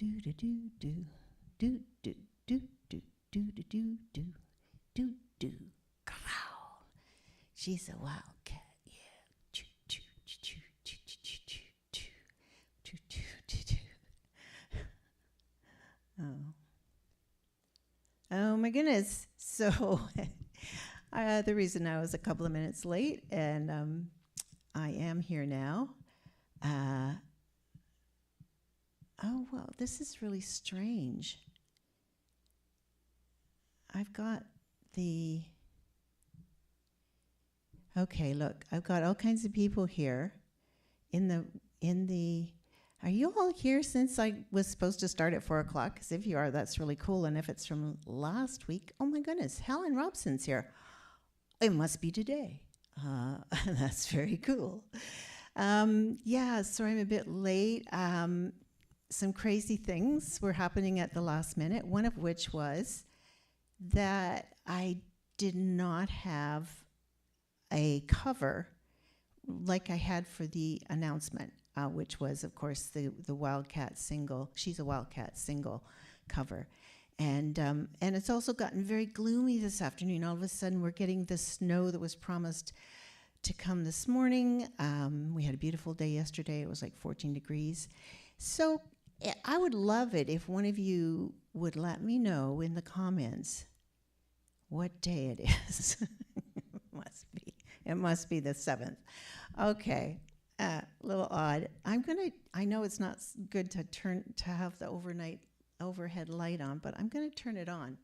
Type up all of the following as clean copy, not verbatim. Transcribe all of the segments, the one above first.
Do do do do do do do do do do do do do do. Growl. She's a wildcat. Yeah. Choo choo choo choo choo choo choo choo choo choo choo. Oh. Oh my goodness. So the reason I was a couple of minutes late, and I am here now. Oh, well, this is really strange. I've got the... Okay, look, I've got all kinds of people here in the... Are you all here since I was supposed to start at 4 o'clock? Because if you are, that's really cool. And if it's from last week, oh my goodness, Helen Robson's here. It must be today. That's very cool. Yeah, sorry I'm a bit late. Some crazy things were happening at the last minute, one of which was that I did not have a cover like I had for the announcement, which was, of course, the Wildcat single. She's a Wildcat single cover. And it's also gotten very gloomy this afternoon. All of a sudden, we're getting the snow that was promised to come this morning. We had a beautiful day yesterday. It was like 14 degrees. So I would love it if one of you would let me know in the comments what day it is. It must be the 7th. Okay, a little odd. I know it's not good to have the overhead light on, but I'm gonna turn it on.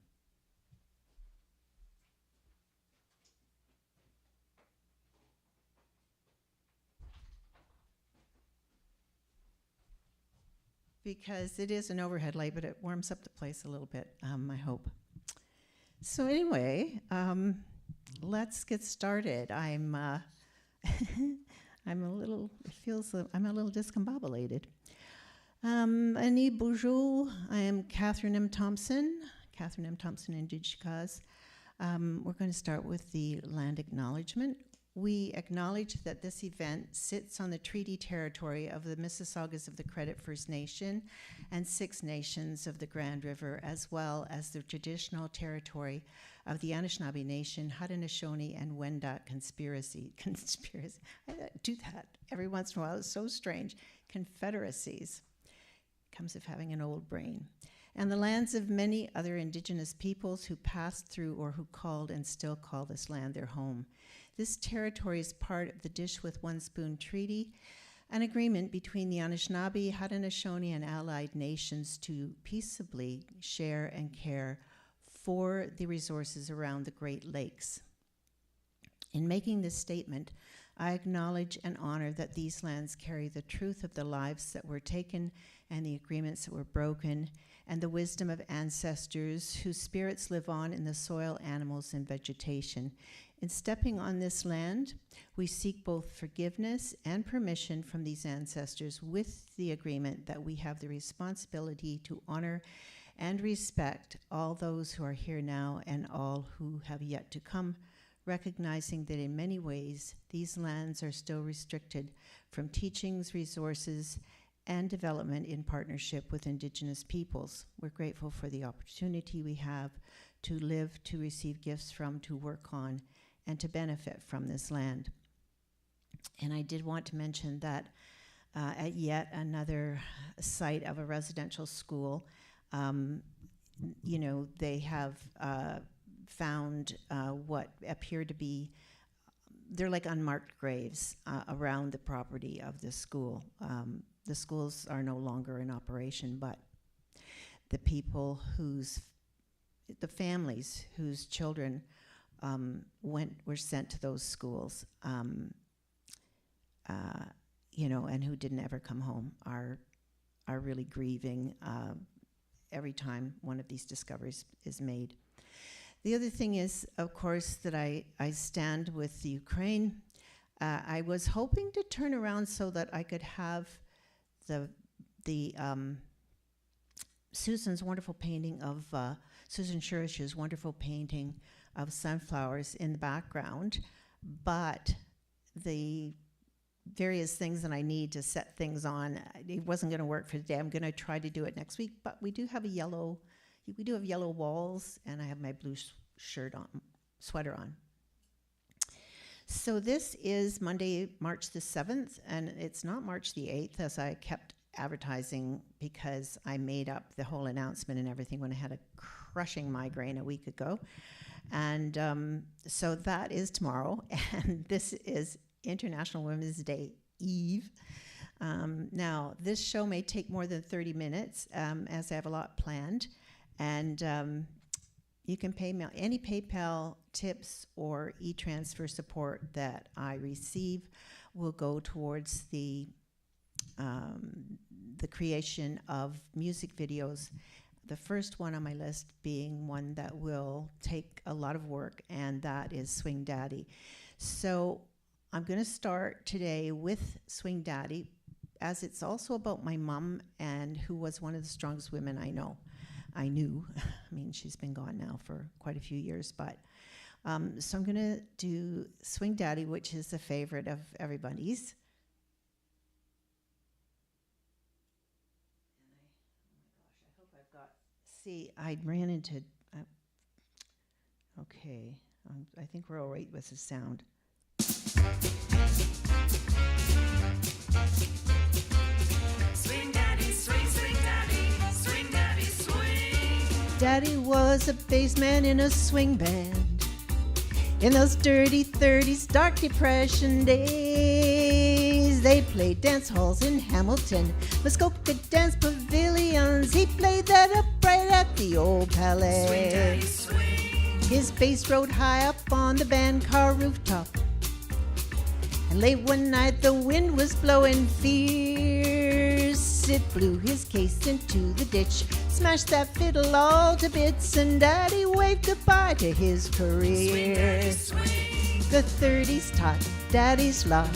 Because it is an overhead light, but it warms up the place a little bit, I hope. So anyway, let's get started. I'm a little discombobulated. Ani bonjour. I am Catherine M. Thompson, Indigenous Cause. We're going to start with the land acknowledgement. We acknowledge that this event sits on the treaty territory of the Mississaugas of the Credit First Nation and 6 nations of the Grand River, as well as the traditional territory of the Anishinaabe Nation, Haudenosaunee, and Wendat conspiracy. I do that every once in a while. It's so strange. Confederacies. Comes of having an old brain. And the lands of many other Indigenous peoples who passed through or who called and still call this land their home. This territory is part of the Dish with One Spoon Treaty, an agreement between the Anishinaabe, Haudenosaunee, and allied nations to peaceably share and care for the resources around the Great Lakes. In making this statement, I acknowledge and honor that these lands carry the truth of the lives that were taken and the agreements that were broken, and the wisdom of ancestors whose spirits live on in the soil, animals, and vegetation. In stepping on this land, we seek both forgiveness and permission from these ancestors with the agreement that we have the responsibility to honor and respect all those who are here now and all who have yet to come, recognizing that in many ways, these lands are still restricted from teachings, resources, and development in partnership with Indigenous peoples. We're grateful for the opportunity we have to live, to receive gifts from, to work on, and to benefit from this land. And I did want to mention that at yet another site of a residential school, they have found what appear to be, they're like unmarked graves around the property of the school. The schools are no longer in operation, but the people the families whose children were sent to those schools, and who didn't ever come home are really grieving every time one of these discoveries is made. The other thing is, of course, that I stand with the Ukraine. I was hoping to turn around so that I could have the Susan's wonderful painting of Susan Shurish's wonderful painting of sunflowers in the background, but the various things that I need to set things on. It wasn't going to work for today. I'm going to try to do it next week, but we do have yellow walls, and I have my blue sweater on. So this is Monday, March the 7th, and it's not March the 8th, as I kept advertising, because I made up the whole announcement and everything when I had a crushing migraine a week ago. And so that is tomorrow, and this is International Women's Day Eve. Now, this show may take more than 30 minutes, as I have a lot planned, and you can pay me any PayPal tips or e-transfer support that I receive will go towards the creation of music videos. The first one on my list being one that will take a lot of work, and that is Swing Daddy. So I'm going to start today with Swing Daddy, as it's also about my mom, and who was one of the strongest women I knew. I mean, she's been gone now for quite a few years, but so I'm going to do Swing Daddy, which is a favorite of everybody's. See, I ran into, okay, I think we're all right with the sound. Swing daddy, swing, swing daddy, swing daddy, swing. Daddy was a bass man in a swing band in those dirty 30s, dark depression days. They played dance halls in Hamilton, Muskoka dance pavilions. He played that up right at the old Palais. Swing daddy, swing. His bass rode high up on the band car rooftop, and late one night the wind was blowing fierce. It blew his case into the ditch, smashed that fiddle all to bits, and Daddy waved goodbye to his career. Swing daddy, swing. The 30s taught Daddy's law.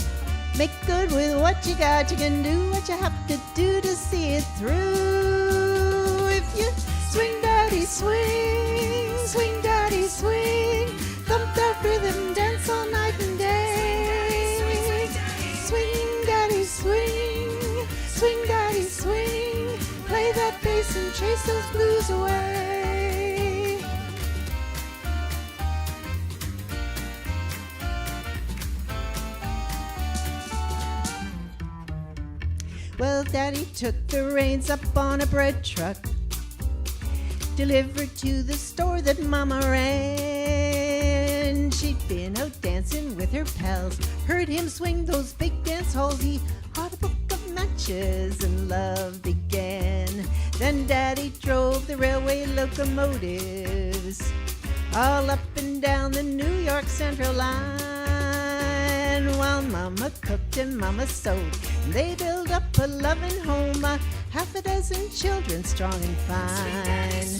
Make good with what you got. You can do what you have to do to see it through. If you swing, Daddy, swing. Swing, Daddy, swing. Thump that rhythm, dance all night and day. Swing, Daddy, swing. Swing, Daddy, swing. Play that bass and chase those blues away. Well, Daddy took the reins up on a bread truck, delivered to the store that Mama ran. She'd been out dancing with her pals, heard him swing those big dance halls. He bought a book of matches and love began. Then Daddy drove the railway locomotives all up and down the New York Central line, while Mama cooked and Mama sewed. They built up a loving home, half a dozen children strong and fine.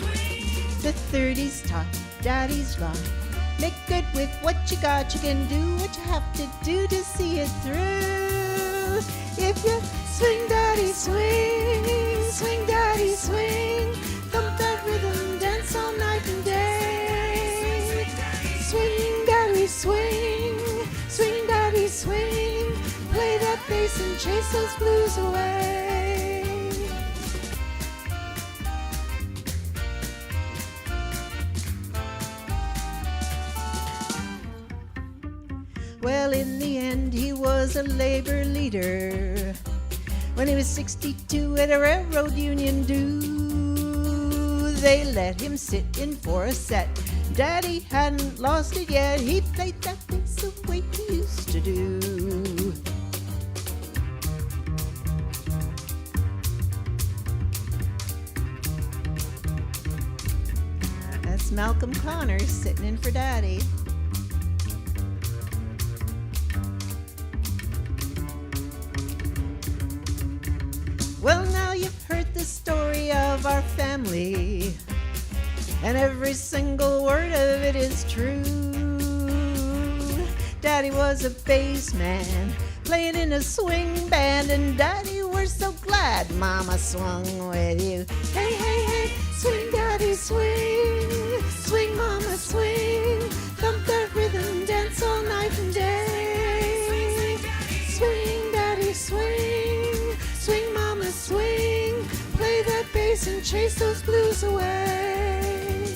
The 30s taught Daddy's law. Make good with what you got. You can do what you have to do to see it through. If you swing, Daddy, swing. Swing, Daddy, swing. Thump that rhythm, dance all night and day. Swing, Daddy, swing. Swing, Daddy, swing. Play that bass and chase those blues away. Well, in the end, he was a labor leader. When he was 62 at a railroad union due, they let him sit in for a set. Daddy hadn't lost it yet. He played that bass the way he used to do. That's Malcolm Connors sitting in for Daddy. Well, now you've heard the story of our family, and every single word of it is true. Daddy was a bass man, playing in a swing band, and Daddy, we're so glad Mama swung with you. Hey, hey, hey, swing, Daddy, swing. Swing, Mama, swing. Thump that rhythm, dance all night and day. Swing, swing. Play that bass and chase those blues away.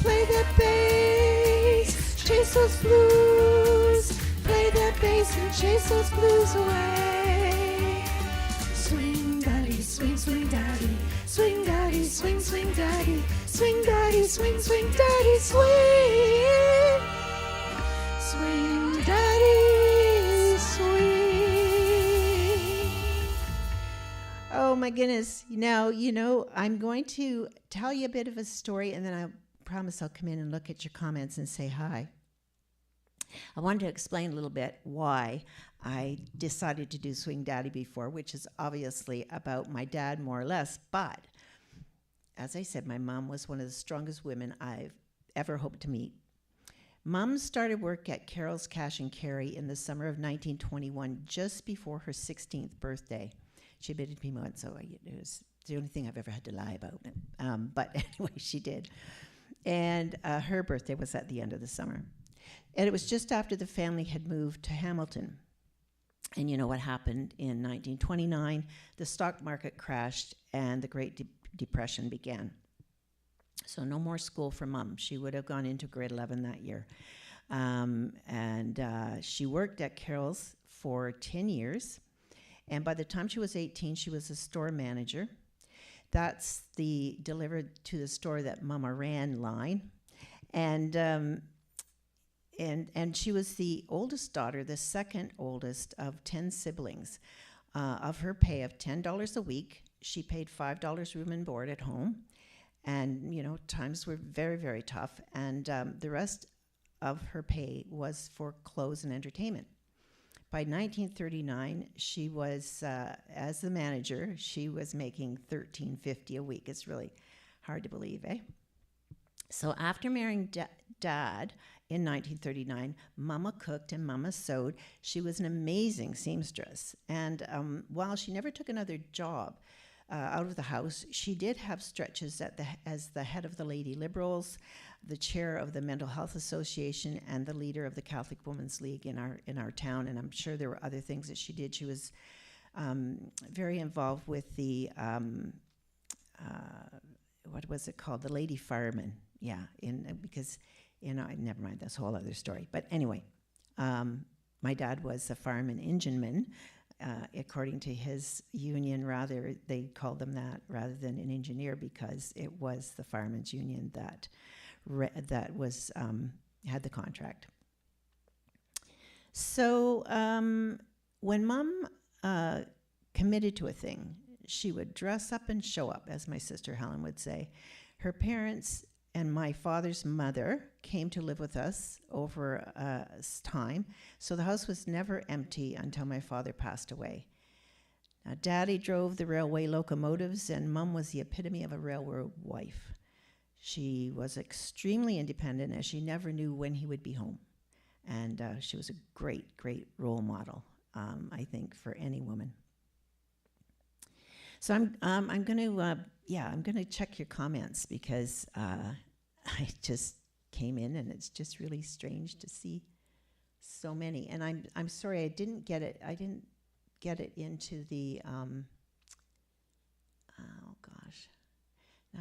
Play that bass, chase those blues. Play that bass and chase those blues away. Swing daddy, swing, swing daddy. Swing daddy, swing, swing daddy. Swing daddy, swing, swing daddy, swing. Swing daddy, swing. Oh my goodness. Now, I'm going to tell you a bit of a story, and then I promise I'll come in and look at your comments and say hi. I wanted to explain a little bit why I decided to do Swing Daddy before, which is obviously about my dad more or less. But as I said, my mom was one of the strongest women I've ever hoped to meet. Mom started work at Carol's Cash and Carry in the summer of 1921, just before her 16th birthday. She admitted me once, so it was the only thing I've ever had to lie about. But anyway, she did. And her birthday was at the end of the summer. And it was just after the family had moved to Hamilton. And you know what happened in 1929? The stock market crashed and the Great Depression began. So no more school for Mom. She would have gone into grade 11 that year. She worked at Carol's for 10 years. And by the time she was 18, she was a store manager. That's the delivered to the store that Mama ran line. And she was the oldest daughter, the second oldest of 10 siblings. Of her pay of $10 a week, she paid $5 room and board at home. And, times were very, very tough. And the rest of her pay was for clothes and entertainment. By 1939, she was, as the manager, she was making $13.50 a week. It's really hard to believe, eh? So after marrying Dad in 1939, Mama cooked and Mama sewed. She was an amazing seamstress. And while she never took another job out of the house, she did have stretches as the head of the Lady Liberals, the chair of the Mental Health Association, and the leader of the Catholic Women's League in our town. And I'm sure there were other things that she did. She was very involved with the what was it called? The Lady Firemen. Yeah, because never mind, that's a whole other story. But anyway, my dad was a fireman engineman. According to his union, rather, they called them that rather than an engineer, because it was the firemen's union that was had the contract. So when Mom committed to a thing, she would dress up and show up, as my sister Helen would say. Her parents and my father's mother came to live with us over time, so the house was never empty until my father passed away. Now, Daddy drove the railway locomotives, and Mum was the epitome of a railroad wife. She was extremely independent, as she never knew when he would be home. And she was a great, great role model, I think, for any woman. So I'm going to check your comments, because I just came in and it's just really strange to see so many. And I'm sorry, I didn't get it into the oh gosh.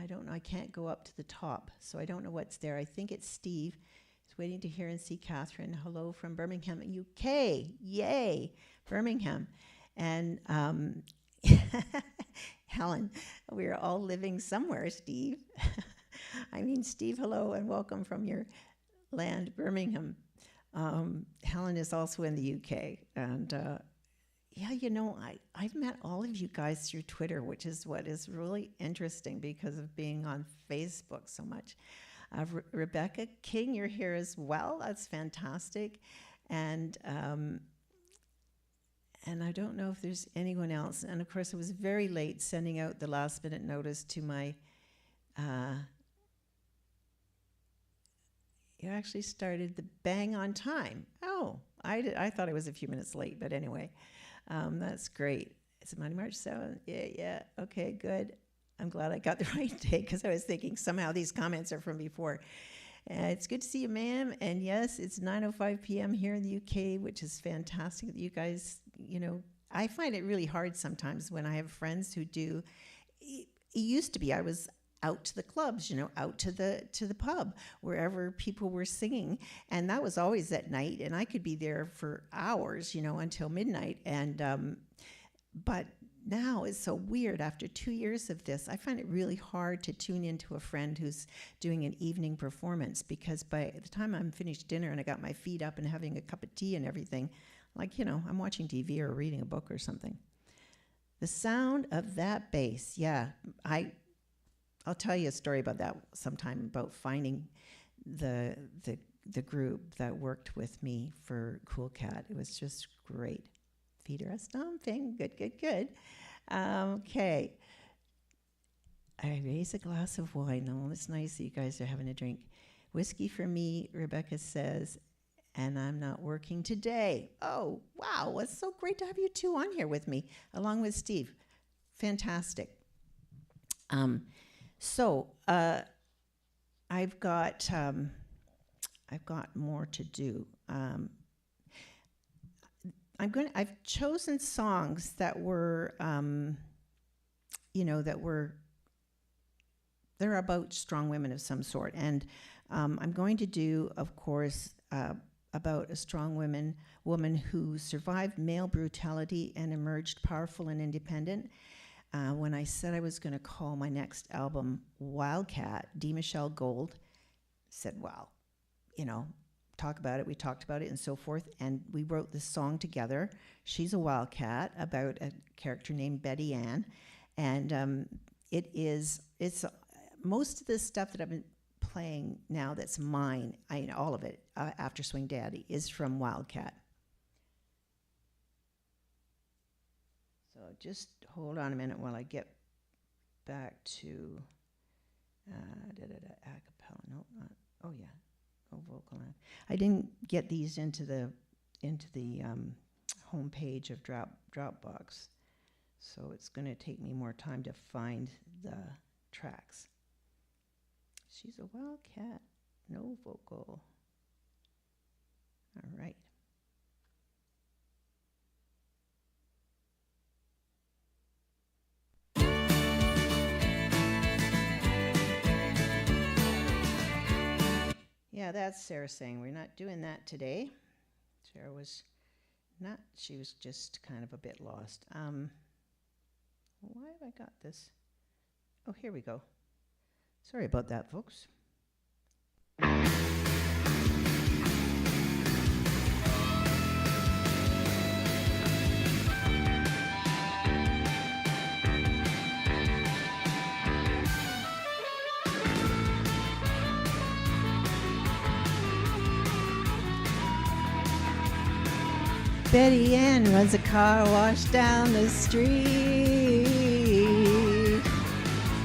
I don't know. I can't go up to the top, so I don't know what's there. I think it's Steve. He's waiting to hear and see Catherine. Hello from Birmingham, UK. Yay, Birmingham. And Helen, we're all living somewhere, Steve. I mean, Steve, hello and welcome from your land, Birmingham. Helen is also in the UK. And I've met all of you guys through Twitter, which is what is really interesting because of being on Facebook so much. Rebecca King, you're here as well. That's fantastic. And I don't know if there's anyone else. And of course, it was very late sending out the last minute notice to my, you actually started the bang on time. Oh, I thought it was a few minutes late, but anyway, that's great. Is it Monday, March 7th? Yeah, okay, good. I'm glad I got the right day, because I was thinking somehow these comments are from before. It's good to see you, ma'am. And yes, it's 9:05 p.m. here in the UK, which is fantastic that you guys, I find it really hard sometimes when I have friends who do. It used to be I was out to the clubs, out to the pub, wherever people were singing, and that was always at night, and I could be there for hours, until midnight. And but now it's so weird. After 2 years of this, I find it really hard to tune into a friend who's doing an evening performance, because by the time I'm finished dinner and I got my feet up and having a cup of tea and everything, I'm watching TV or reading a book or something. The sound of that bass, yeah, I'll tell you a story about that sometime, about finding the group that worked with me for Cool Cat. It was just great. Feet are stomping. Good. Okay. I raise a glass of wine. Oh, it's nice that you guys are having a drink. Whiskey for me, Rebecca says, and I'm not working today. Oh, wow. It's so great to have you two on here with me, along with Steve. Fantastic. So I've got more to do. I've chosen songs that were, they're about strong women of some sort. And I'm going to do, of course, about a strong woman who survived male brutality and emerged powerful and independent. When I said I was going to call my next album Wildcat, D. Michelle Gold said, well, talk about it. We talked about it and so forth, and we wrote this song together. She's a wildcat, about a character named Betty Ann, and it's most of the stuff that I've been playing now that's mine, all of it, After Swing Daddy, is from Wildcat. So just hold on a minute while I get back to acapella. No, not. Oh yeah, vocal. I didn't get these into the home page of Dropbox, so it's going to take me more time to find the tracks. She's a wildcat, no vocal. All right. Yeah, that's Sarah saying we're not doing that today. Sarah was not, she was just kind of a bit lost. Why have I got this? Oh, here we go. Sorry about that, folks. Betty Ann runs a car wash down the street,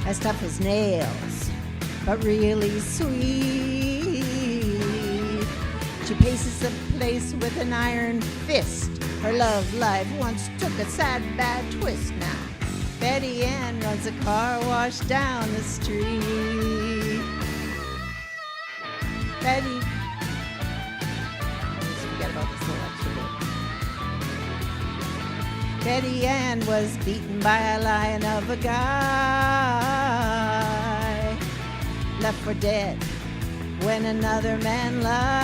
as tough as nails, but really sweet. She paces the place with an iron fist. Her love life once took a sad, bad twist. Now Betty Ann runs a car wash down the street. Betty, let's forget about this little extra bit. Betty Ann was beaten by a lion of a guy, left for dead when another man lied.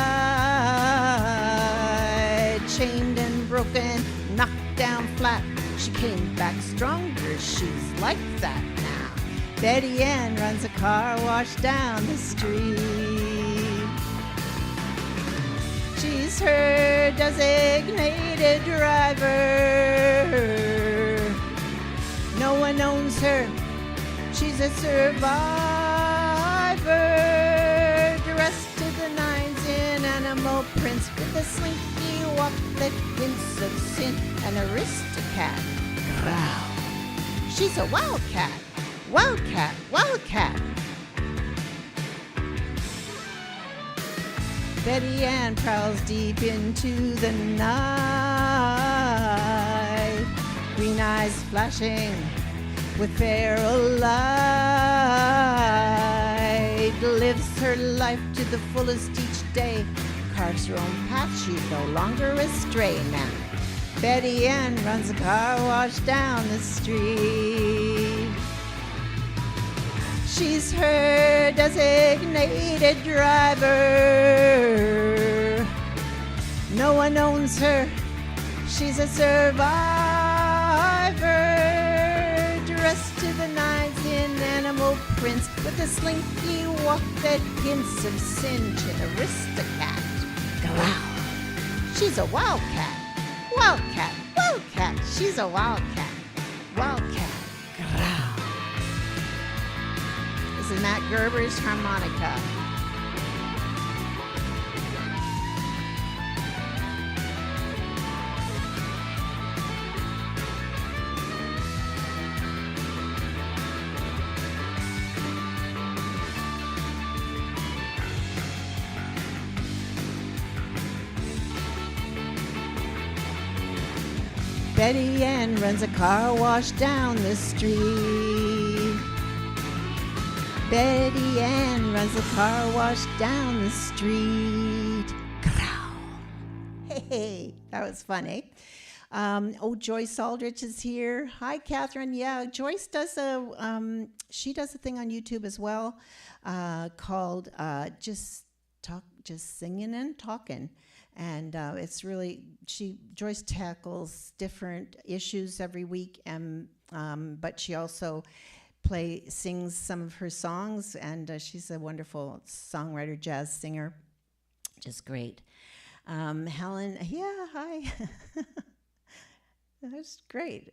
Chained and broken, knocked down flat, she came back stronger, she's like that now. Betty Ann runs a car wash down the street. She's her designated driver. No one owns her, she's a survivor. Dressed to the nines in animal prints, with a slinky walk that hints of sin. An aristocrat. Wow. She's a wildcat. Wildcat, wildcat. Betty Ann prowls deep into the night, green eyes flashing with feral light. Lives her life to the fullest each day, carves her own path, she's no longer a stray now. Betty Ann runs a car wash down the street. She's her designated driver. No one owns her. She's a survivor. Dressed to the nines in animal prints, with a slinky walk that hints of cinch. An aristocrat. Growl. She's a wildcat. Wildcat. Wildcat. She's a wildcat. Wildcat. Growl. This is Matt Gerber's harmonica. Betty Ann runs a car wash down the street. Betty Ann runs a car wash down the street. Growl. Hey, that was funny. Joyce Aldrich is here. Hi, Catherine. Yeah, Joyce does she does a thing on YouTube as well called Just Singing and Talking. And it's really, Joyce tackles different issues every week, and but she also sings some of her songs, and she's a wonderful songwriter, jazz singer, just great. Helen, yeah, hi. That's great.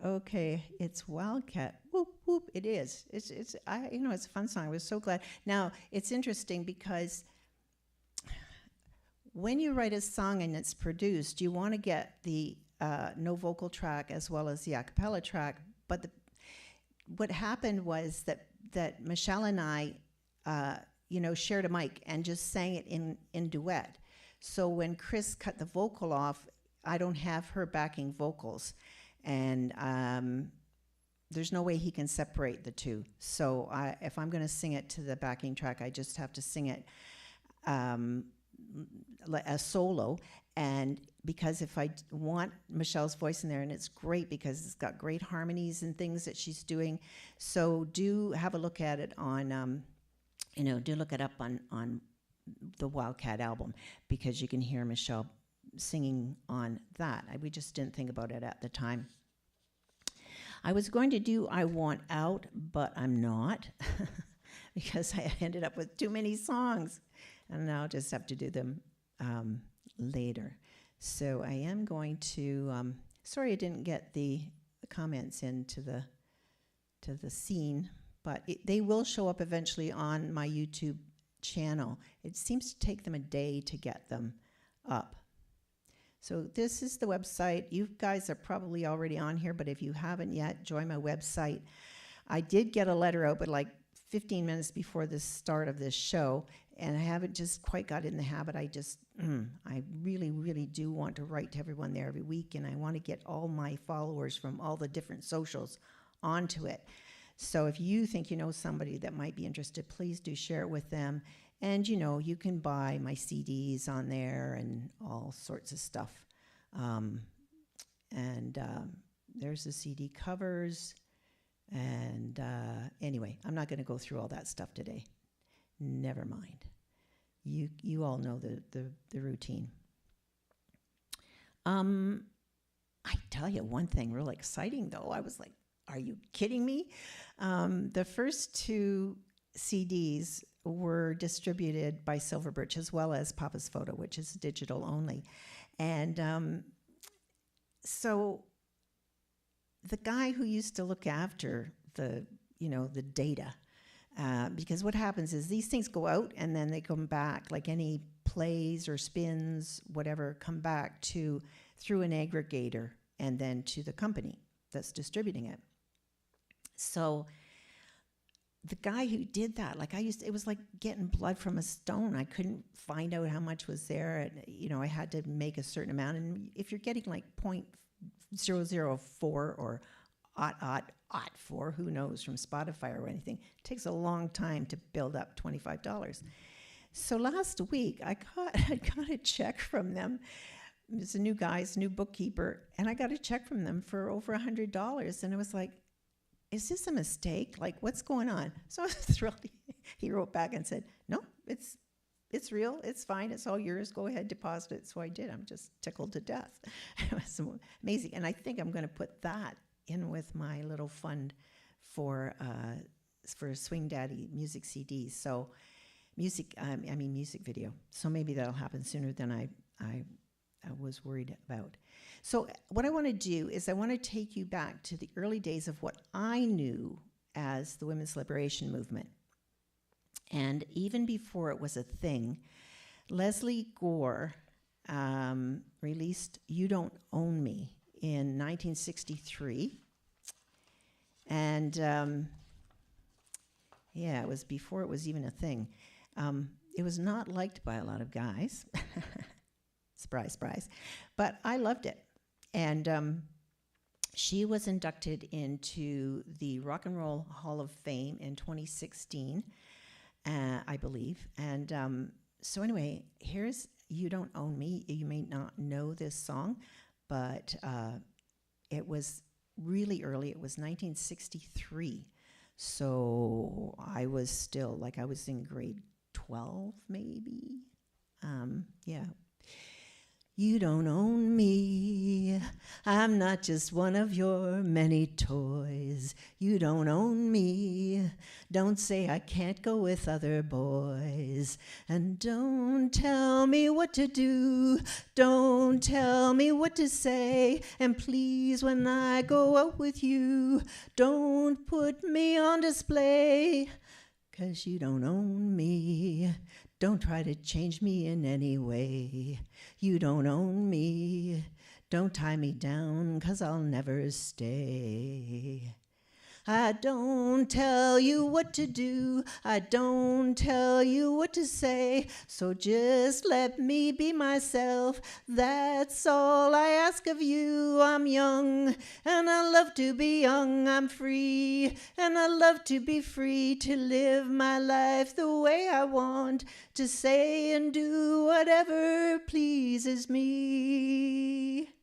Okay, it's Wildcat. Whoop whoop. It is. It's it's a fun song. I was so glad. Now it's interesting because when you write a song and it's produced, you want to get the no vocal track as well as the a cappella track. But what happened was that Michelle and I, shared a mic and just sang it in duet. So when Chris cut the vocal off, I don't have her backing vocals, and there's no way he can separate the two. So if I'm going to sing it to the backing track, I just have to sing it a solo. And because if I want Michelle's voice in there, and it's great because it's got great harmonies and things that she's doing, so do have a look at it on do look it up on the Wildcat album, because you can hear Michelle singing on that. We just didn't think about it at the time. I was going to do I Want Out, but I'm not because I ended up with too many songs, and now I'll just have to do them later. So I am going to, sorry I didn't get the comments into the scene, but they will show up eventually on my YouTube channel. It seems to take them a day to get them up. So this is the website. You guys are probably already on here, but if you haven't yet, join my website. I did get a letter out, but like 15 minutes before the start of this show, and I haven't just quite got in the habit. I really, really do want to write to everyone there every week, and I want to get all my followers from all the different socials onto it. So if you think you know somebody that might be interested, please do share it with them. And you can buy my CDs on there and all sorts of stuff. There's the CD covers. And anyway, I'm not going to go through all that stuff today. Never mind. You all know the routine. I tell you one thing real exciting, though. I was like, are you kidding me? The first two CDs were distributed by Silver Birch, as well as Papa's Photo, which is digital only. And so the guy who used to look after the data, because what happens is these things go out and then they come back, like any plays or spins, whatever, come back through an aggregator and then to the company that's distributing it. So the guy who did that, it was like getting blood from a stone. I couldn't find out how much was there. And, I had to make a certain amount. And if you're getting like 0.004 or 0.04, who knows, from Spotify or anything, it takes a long time to build up $25. So last week I got a check from them it's a new guy, it's a new bookkeeper, and I got a check from them for over $100. And I was like, is this a mistake? Like, what's going on? So I was thrilled. He wrote back and said, no, it's real. It's fine. It's all yours. Go ahead, deposit it. So I did. I'm just tickled to death. It was amazing. And I think I'm going to put that in with my little fund for Swing Daddy music CDs. So music video. So maybe that'll happen sooner than I was worried about. So what I want to do is I want to take you back to the early days of what I knew as the women's liberation movement. And even before it was a thing, Leslie Gore released You Don't Own Me in 1963. And yeah, it was before it was even a thing. It was not liked by a lot of guys. Surprise, surprise. But I loved it. And she was inducted into the Rock and Roll Hall of Fame in 2016. I believe. And so anyway, here's You Don't Own Me. You may not know this song, but it was really early. It was 1963. So I was still, like I was in grade 12 maybe. Yeah. You don't own me. I'm not just one of your many toys. You don't own me. Don't say I can't go with other boys. And don't tell me what to do. Don't tell me what to say. And please, when I go out with you, don't put me on display. 'Cause you don't own me. Don't try to change me in any way. You don't own me. Don't tie me down, 'cause I'll never stay. I don't tell you what to do. I don't tell you what to say. So just let me be myself. That's all I ask of you. I'm young and I love to be young. I'm free and I love to be free to live my life the way I want, to say and do whatever pleases me.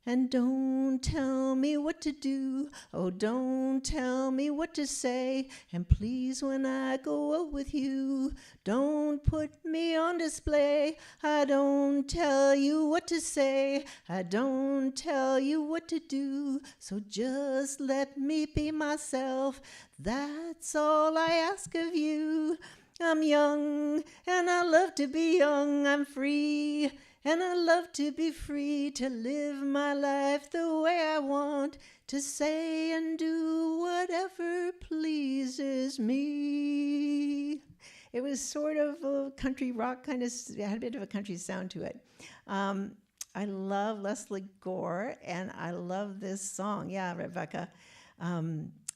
And don't tell me what to do. Oh, don't tell me what to say. And please, when I go out with you, don't put me on display. I don't tell you what to say. I don't tell you what to do. So just let me be myself. That's all I ask of you. I'm young and I love to be young. I'm free and I love to be free to live my life the way I want, to say and do whatever pleases me. It was sort of a country rock kind of, it had a bit of a country sound to it. I love Leslie Gore and I love this song. Yeah, Rebecca.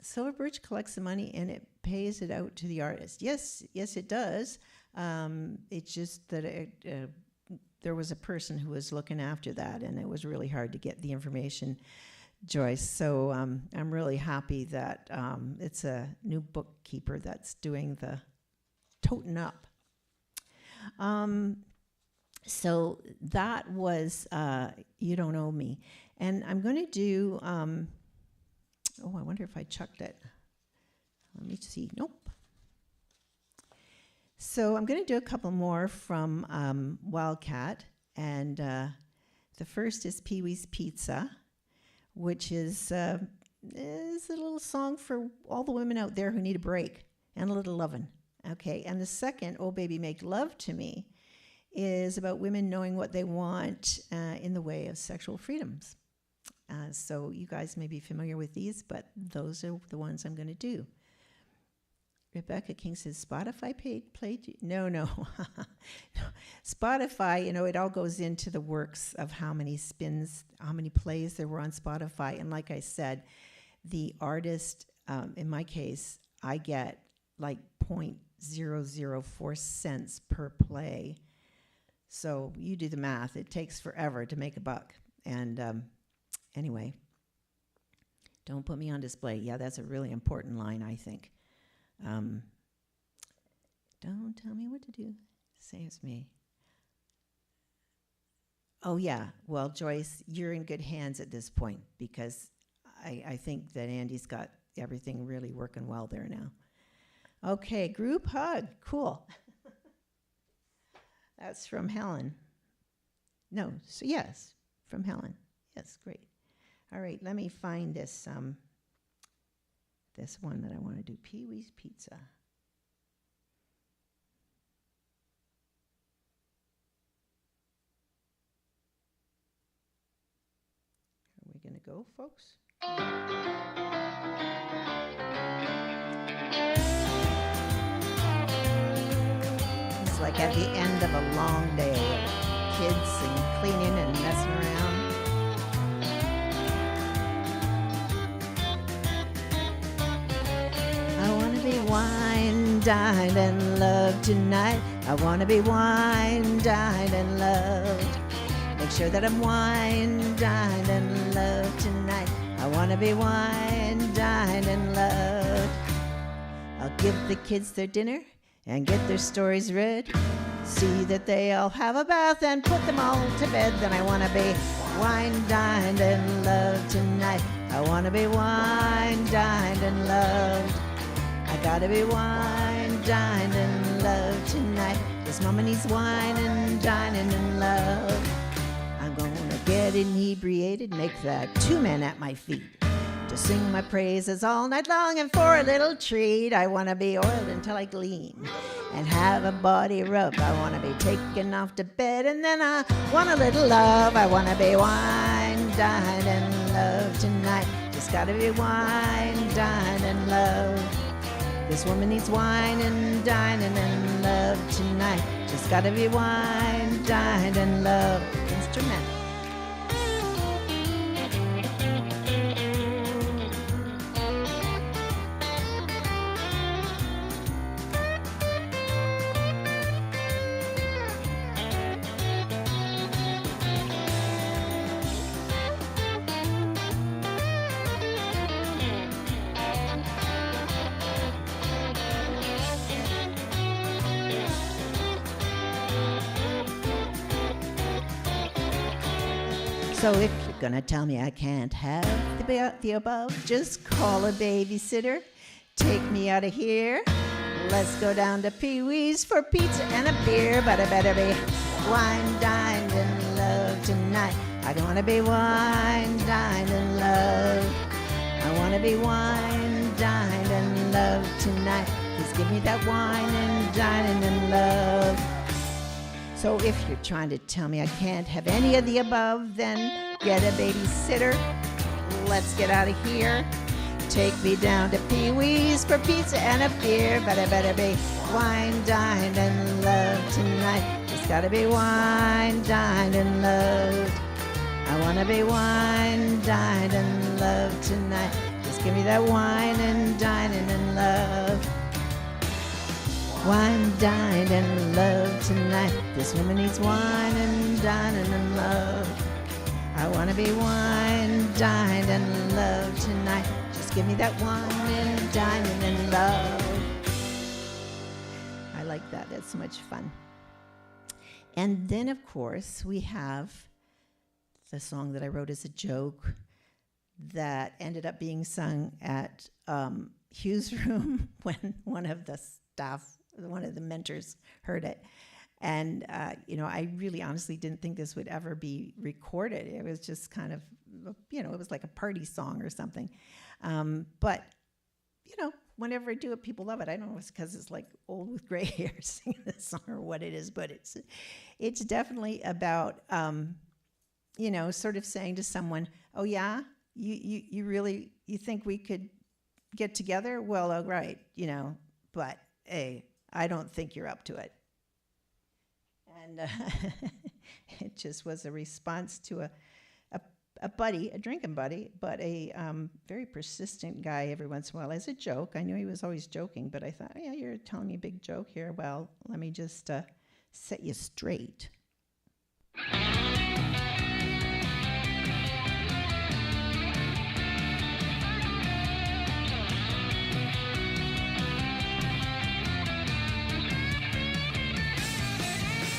Silver Birch collects the money and it pays it out to the artist. Yes, it does. It's just that there was a person who was looking after that, and it was really hard to get the information, Joyce. So I'm really happy that it's a new bookkeeper that's doing the toting up. So that was You Don't Owe Me. And I'm going to do, I wonder if I chucked it. Let me see. Nope. So I'm going to do a couple more from Wildcat, and the first is Pee Wee's Pizza, which is a little song for all the women out there who need a break and a little lovin'. Okay, and the second, Oh Baby Make Love to Me, is about women knowing what they want in the way of sexual freedoms. So you guys may be familiar with these, but those are the ones I'm going to do. Rebecca King says, Spotify played you? No. No. Spotify, it all goes into the works of how many spins, how many plays there were on Spotify. And like I said, the artist, in my case, I get like 0.004 cents per play. So you do the math. It takes forever to make a buck. And anyway, don't put me on display. Yeah, that's a really important line, I think. Don't tell me what to do. Saves me. Oh, yeah. Well, Joyce, you're in good hands at this point because I think that Andy's got everything really working well there now. Okay, group hug. Cool. That's from Helen. No, so yes, from Helen. Yes, great. All right, let me find this this one that I want to do. Pee-wee's Pizza. Are we going to go, folks? It's like at the end of a long day. Kids and cleaning and messing around. I want to be wine, dined, and loved tonight. I want to be wine, dined, and loved. Make sure that I'm wine, dined, and loved tonight. I want to be wine, dined, and loved. I'll give the kids their dinner and get their stories read. See that they all have a bath and put them all to bed. Then I want to be wine, dined, and loved tonight. I want to be wine, dined, and loved. I gotta be wine, dined, and loved tonight. This mama needs wine and dining and love. I'm gonna get inebriated, make that 2 men at my feet. To sing my praises all night long, and for a little treat, I want to be oiled until I gleam and have a body rub. I want to be taken off to bed, and then I want a little love. I want to be wine, dined, and loved tonight. Just got to be wine, dined, and loved. This woman needs wine and dining and love tonight. Just got to be wine, dined, and loved. Instrumental. So if you're gonna tell me I can't have the above, just call a babysitter, take me out of here. Let's go down to Pee-wee's for pizza and a beer, but I better be wine, dined, and loved tonight. I wanna be wine, dined, and loved. I wanna be wine, dined, and loved tonight. Please give me that wine and dining and love. So if you're trying to tell me I can't have any of the above, then get a babysitter. Let's get out of here. Take me down to Pee-wee's for pizza and a beer, but I better be wine, dined, and loved tonight. Just gotta be wine, dined, and loved. I wanna be wine, dined, and loved tonight. Just give me that wine and dining and love. Wine, dined, and loved tonight. This woman needs wine and dining and love. I want to be wine, dined, and loved tonight. Just give me that wine and dining and love. I like that. That's so much fun. And then, of course, we have the song that I wrote as a joke that ended up being sung at Hugh's room when one of the staff, one of the mentors, heard it. And, I really honestly didn't think this would ever be recorded. It was just kind of, it was like a party song or something. But, whenever I do it, people love it. I don't know if it's because it's like old with gray hair singing this song or what it is, but it's definitely about, sort of saying to someone, oh, yeah, you really, you think we could get together? Well, all right, but, hey, I don't think you're up to it. And it just was a response to a buddy, a drinking buddy, but a very persistent guy every once in a while as a joke. I knew he was always joking, but I thought, yeah, you're telling me a big joke here. Well, let me just set you straight.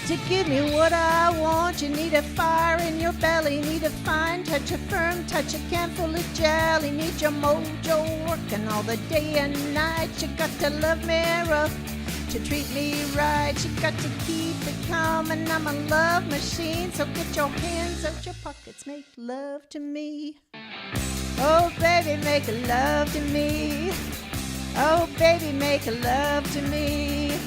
To give me what I want, you need a fire in your belly, need a fine touch, a firm touch, a can full of jelly, need your mojo working all the day and night. You got to love me rough to treat me right. You got to keep it coming. I'm a love machine, so get your hands out your pockets, make love to me. Oh baby, make love to me. Oh baby, make love to me.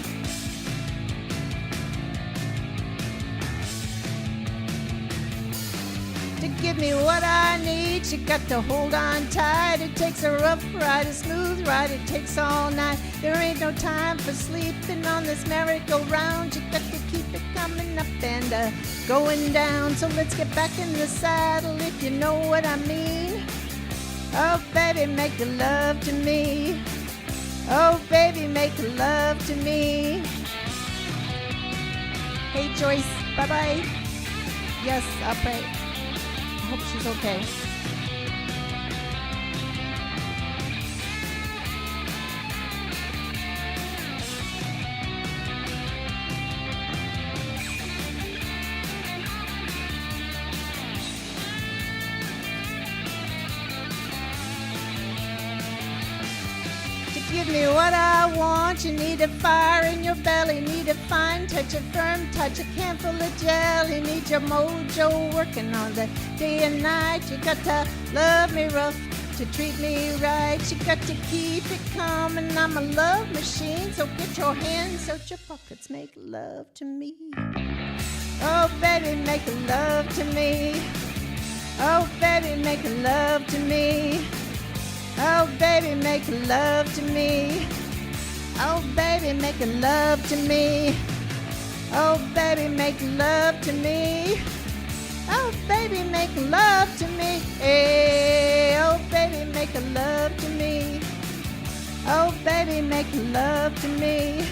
To give me what I need, you got to hold on tight. It takes a rough ride, a smooth ride, it takes all night. There ain't no time for sleeping on this merry-go-round. You got to keep it coming up and going down. So let's get back in the saddle if you know what I mean. Oh baby, make love to me. Oh baby, make love to me. Hey Joyce, bye-bye. Yes, I'll pray. I hope she's okay. Give me what I want, you need a fire in your belly, need a fine touch, a firm touch, a can full of jelly, need your mojo working on the day and night. You got to love me rough to treat me right. You got to keep it coming. I'm a love machine, so get your hands out your pockets, make love to me. Oh baby, make love to me. Oh baby, make love to me. Oh baby, make love to me. Oh baby, make love to me. Oh baby, make love to me. Oh baby, make love to me. Hey, oh baby, make love to me. Oh baby, make love to me.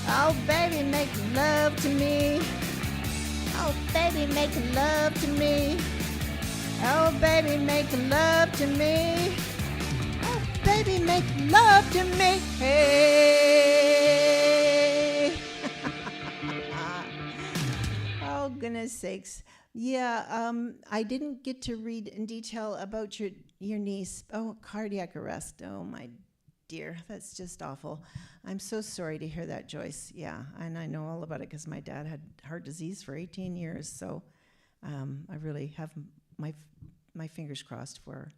Oh baby, make love to me. Oh baby, make love to me. Oh baby, make love to me. Baby, make love to me. Hey. Oh, goodness sakes. Yeah, I didn't get to read in detail about your niece. Oh, cardiac arrest. Oh, my dear. That's just awful. I'm so sorry to hear that, Joyce. Yeah, and I know all about it because my dad had heart disease for 18 years. So I really have my fingers crossed for her.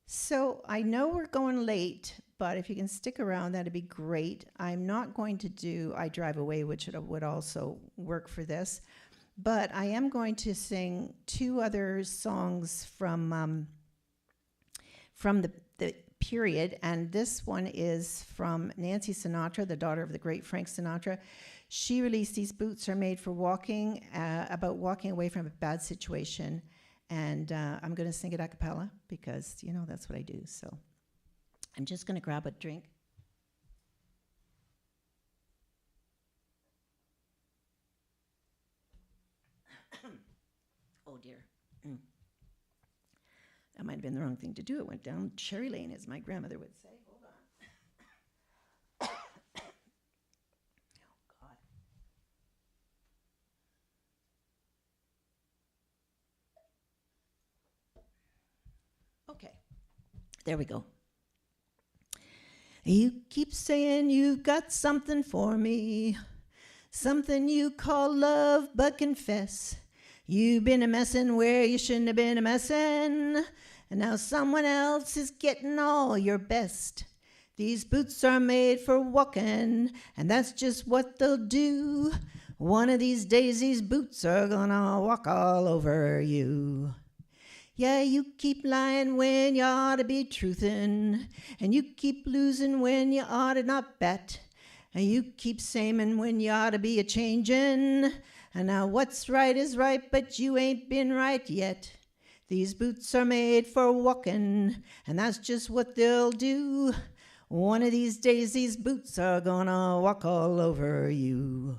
So I know we're going late, but if you can stick around, that'd be great. I'm not going to do I Drive Away, which would also work for this, but I am going to sing two other songs from the period, and this one is from Nancy Sinatra, the daughter of the great Frank Sinatra. She released These Boots Are Made for Walking, about walking away from a bad situation. And I'm going to sing it a cappella because, you know, that's what I do. So I'm just going to grab a drink. Oh, dear. That might have been the wrong thing to do. It went down cherry lane, as my grandmother would say. Hold on. Oh, God. Okay, there we go. You keep saying you got something for me, something you call love, but confess you've been a messin' where you shouldn't have been a messin', and now someone else is getting all your best. These boots are made for walking, and that's just what they'll do. One of these days, these boots are gonna walk all over you. Yeah, you keep lying when you ought to be truthin', and you keep losing when you ought to not bet, and you keep saying when you ought to be a-changin', and now what's right is right, but you ain't been right yet. These boots are made for walking, and that's just what they'll do. One of these days, these boots are gonna walk all over you.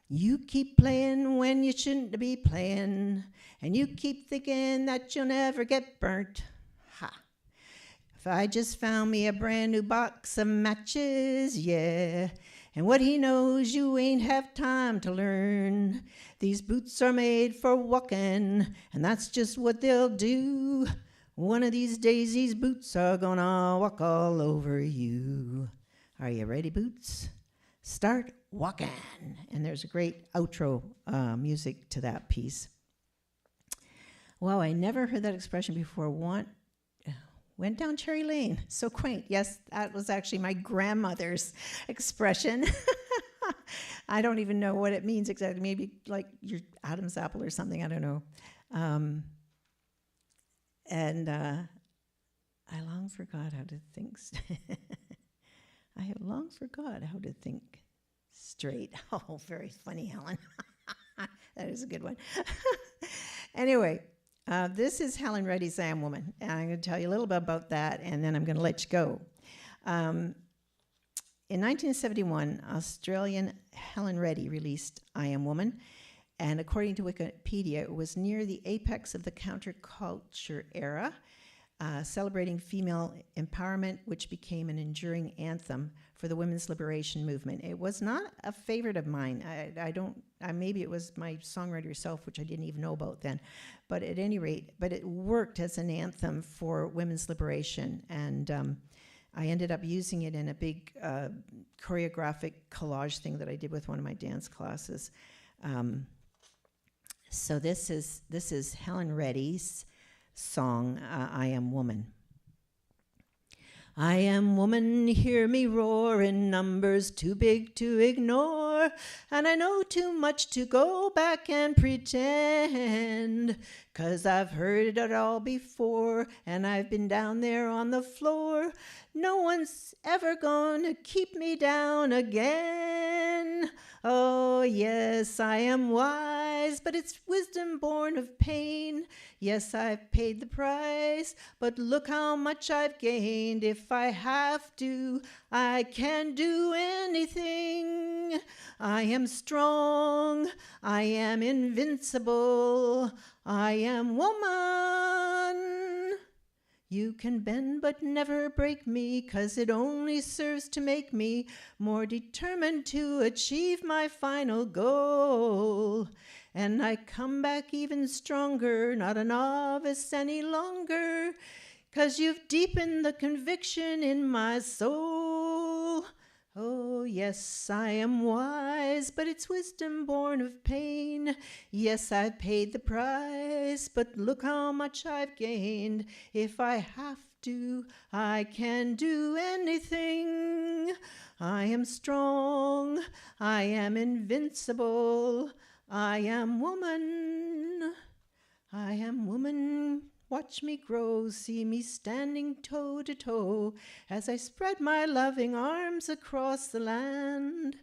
You keep playing when you shouldn't be playing, and you keep thinking that you'll never get burnt. Ha! If I just found me a brand new box of matches, yeah, And what he knows you ain't have time to learn. These boots are made for walking, and that's just what they'll do. One of these days, these boots are gonna walk all over you. Are you ready, boots? Start walking. And there's a great outro music to that piece. Wow, I never heard that expression before. Went down Cherry Lane. So quaint. Yes, that was actually my grandmother's expression. I don't even know what it means exactly. Maybe like your Adam's apple or something. I don't know. I long forgot how to think. I have long forgot how to think straight. Oh, very funny, Helen. That is a good one. Anyway. This is Helen Reddy's I Am Woman, and I'm going to tell you a little bit about that, and then I'm going to let you go. In 1971, Australian Helen Reddy released I Am Woman, and according to Wikipedia, it was near the apex of the counterculture era, celebrating female empowerment, which became an enduring anthem for the women's liberation movement. It was not a favorite of mine. Maybe it was my songwriter herself, which I didn't even know about then. But at any rate, it worked as an anthem for women's liberation. And I ended up using it in a big choreographic collage thing that I did with one of my dance classes. So this is Helen Reddy's song, I Am Woman. I am woman, hear me roar in numbers too big to ignore, and I know too much to go back and pretend, 'cause I've heard it all before, and I've been down there on the floor. No one's ever gonna keep me down again. Oh, yes, I am wise, but it's wisdom born of pain. Yes, I've paid the price, but look how much I've gained. If I have to, I can do anything. I am strong, I am invincible, I am woman. You can bend but never break me, 'cause it only serves to make me more determined to achieve my final goal. And I come back even stronger, not a novice any longer, 'cause you've deepened the conviction in my soul. Oh, yes, I am wise, but it's wisdom born of pain. Yes, I've paid the price, but look how much I've gained. If I have to, I can do anything. I am strong, I am invincible, I am woman. I am woman. Watch me grow, see me standing toe to toe as I spread my loving arms across the land.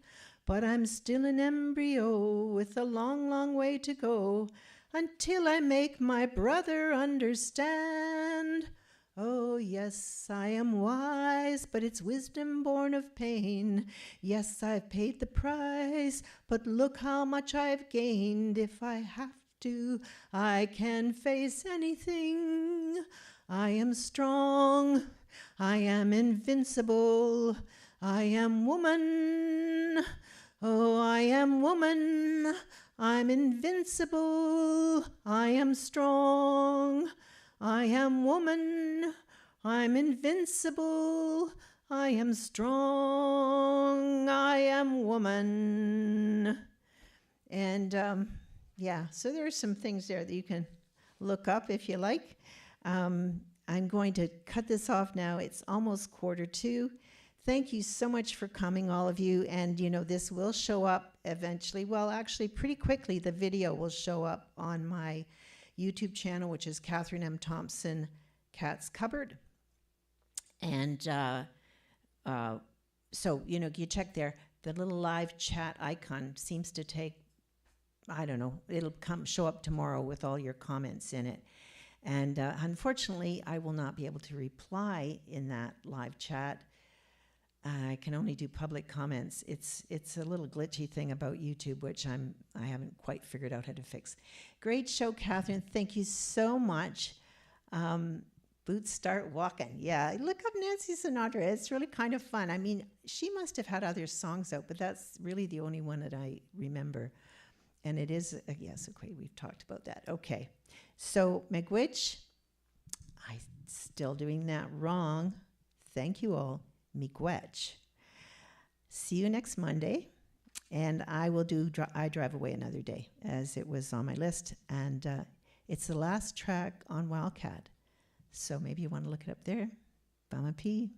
But I'm still an embryo with a long, long way to go until I make my brother understand. Oh, yes, I am wise, but it's wisdom born of pain. Yes, I've paid the price, but look how much I've gained. If I have to, I can face anything. I am strong, I am invincible, I am woman. Oh, I am woman, I'm invincible, I am strong, I am woman, I'm invincible, I am strong, I am woman. And yeah, so there are some things there that you can look up if you like. I'm going to cut this off now. It's almost 1:45. Thank you so much for coming, all of you. And, you know, this will show up eventually. Well, actually, pretty quickly, the video will show up on my YouTube channel, which is Catherine M. Thompson, Cat's Cupboard. And so, you know, you check there. The little live chat icon seems to take, I don't know, it'll show up tomorrow with all your comments in it. And unfortunately, I will not be able to reply in that live chat. I can only do public comments. It's a little glitchy thing about YouTube, which I haven't quite figured out how to fix. Great show, Catherine. Thank you so much. Boots Start Walking. Yeah, look up Nancy Sinatra. It's really kind of fun. I mean, she must have had other songs out, but that's really the only one that I remember. And it is, yes, okay, we've talked about that. Okay, so Miigwech, I'm still doing that wrong. Thank you all. Miigwech. See you next Monday. And I will do I Drive Away Another Day, as it was on my list. And it's the last track on Wildcat. So maybe you want to look it up there. Bama P.